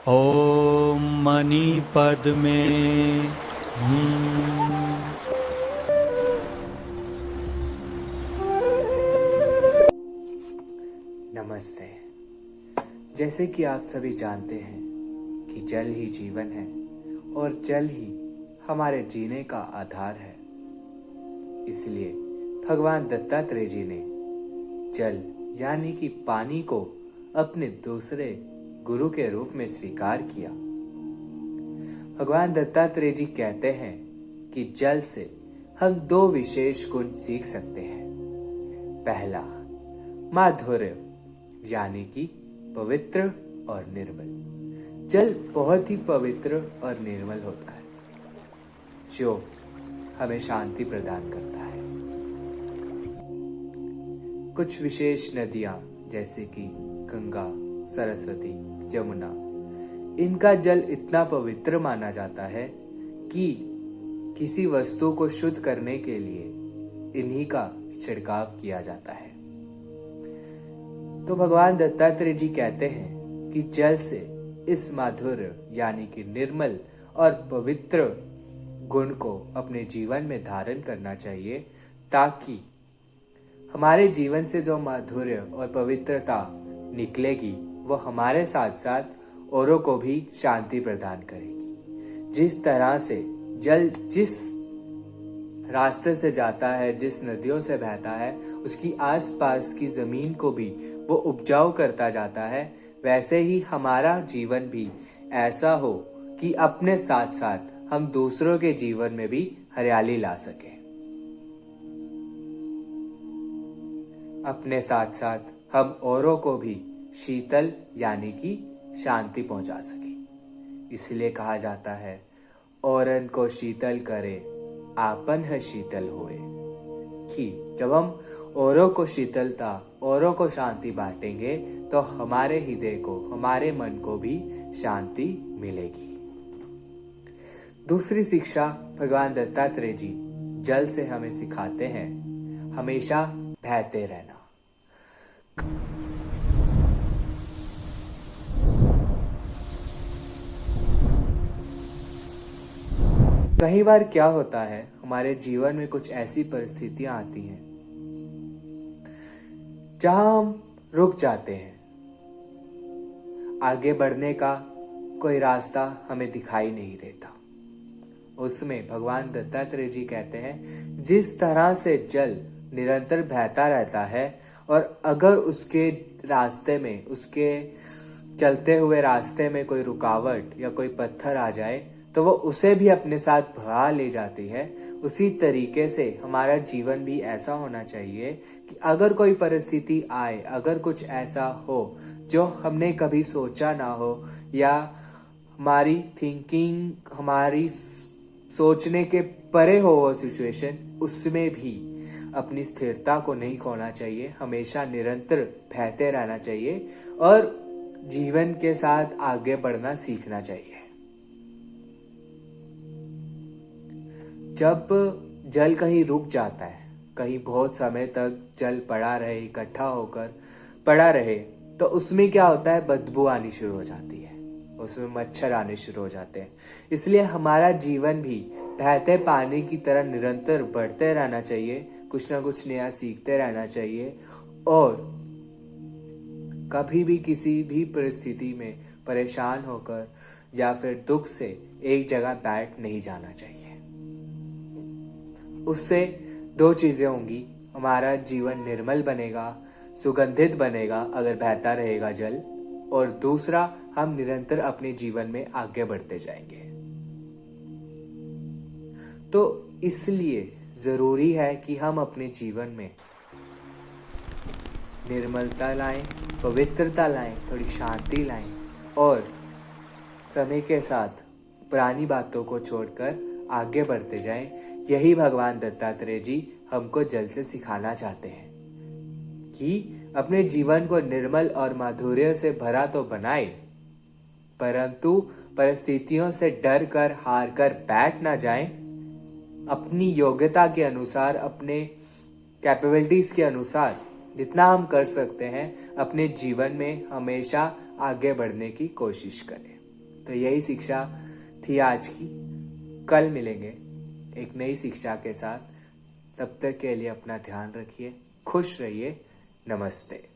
ॐ मणिपद्मे नमस्ते। जैसे कि आप सभी जानते हैं कि जल ही जीवन है और जल ही हमारे जीने का आधार है। इसलिए भगवान दत्तात्रेय जी ने जल यानी कि पानी को अपने दूसरे गुरु के रूप में स्वीकार किया। भगवान दत्तात्रेय जी कहते हैं कि जल से हम दो विशेष गुण सीख सकते हैं। पहला, माधुर्य यानी कि पवित्र और निर्मल। जल बहुत ही पवित्र और निर्मल होता है जो हमें शांति प्रदान करता है। कुछ विशेष नदियां जैसे कि गंगा, सरस्वती, यमुना, इनका जल इतना पवित्र माना जाता है कि किसी वस्तु को शुद्ध करने के लिए इन्हीं का छिड़काव किया जाता है। तो भगवान दत्तात्रेय जी कहते हैं कि जल से इस माधुर्य यानी कि निर्मल और पवित्र गुण को अपने जीवन में धारण करना चाहिए, ताकि हमारे जीवन से जो माधुर्य और पवित्रता निकलेगी वो हमारे साथ साथ औरों को भी शांति प्रदान करेगी। जिस तरह से जल जिस रास्ते से जाता है, जिस नदियों से बहता है, उसकी आसपास की जमीन को भी वो उपजाऊ करता जाता है, वैसे ही हमारा जीवन भी ऐसा हो कि अपने साथ साथ हम दूसरों के जीवन में भी हरियाली ला सकें। अपने साथ साथ हम औरों को भी शीतल यानी कि शांति पहुंचा सकें। इसलिए कहा जाता है, औरन को शीतल करे आपन है शीतल होए, कि जब हम औरों को शीतलता, औरों को शांति बांटेंगे तो हमारे हृदय को, हमारे मन को भी शांति मिलेगी। दूसरी शिक्षा भगवान दत्तात्रेय जी जल से हमें सिखाते हैं, हमेशा बहते रहना। कई बार क्या होता है, हमारे जीवन में कुछ ऐसी परिस्थितियां आती हैं जहां हम रुक जाते हैं। आगे बढ़ने का कोई रास्ता हमें दिखाई नहीं देता। उसमें भगवान दत्तात्रेय जी कहते हैं, जिस तरह से जल निरंतर बहता रहता है और अगर उसके रास्ते में, उसके चलते हुए रास्ते में कोई रुकावट या कोई पत्थर आ जाए तो वो उसे भी अपने साथ भगा ले जाती है, उसी तरीके से हमारा जीवन भी ऐसा होना चाहिए कि अगर कोई परिस्थिति आए, अगर कुछ ऐसा हो जो हमने कभी सोचा ना हो, या हमारी थिंकिंग, हमारी सोचने के परे हो वो सिचुएशन, उसमें भी अपनी स्थिरता को नहीं खोना चाहिए। हमेशा निरंतर बहते रहना चाहिए और जीवन के साथ आगे बढ़ना सीखना चाहिए। जब जल कहीं रुक जाता है, कहीं बहुत समय तक जल पड़ा रहे, इकट्ठा होकर पड़ा रहे, तो उसमें क्या होता है, बदबू आनी शुरू हो जाती है, उसमें मच्छर आने शुरू हो जाते हैं। इसलिए हमारा जीवन भी बहते पानी की तरह निरंतर बढ़ते रहना चाहिए, कुछ ना कुछ नया सीखते रहना चाहिए और कभी भी किसी भी परिस्थिति में परेशान होकर या फिर दुख से एक जगह बैठ नहीं जाना चाहिए। उससे दो चीजें होंगी, हमारा जीवन निर्मल बनेगा, सुगंधित बनेगा अगर बहता रहेगा जल, और दूसरा, हम निरंतर अपने जीवन में आगे बढ़ते जाएंगे। तो इसलिए जरूरी है कि हम अपने जीवन में निर्मलता लाएं, पवित्रता लाएं, थोड़ी शांति लाएं और समय के साथ पुरानी बातों को छोड़कर आगे बढ़ते जाएं। यही भगवान दत्तात्रेय जी हमको जल से सिखाना चाहते हैं कि अपने जीवन को निर्मल और माधुर्य से भरा तो बनाए, परंतु परिस्थितियों से डर कर, हार कर बैठ ना जाएं। अपनी योग्यता के अनुसार, अपने कैपेबिलिटीज के अनुसार जितना हम कर सकते हैं अपने जीवन में हमेशा आगे बढ़ने की कोशिश करें। तो यही शिक्षा थी आज की। कल मिलेंगे एक नई शिक्षा के साथ। तब तक के लिए अपना ध्यान रखिए, खुश रहिए। नमस्ते।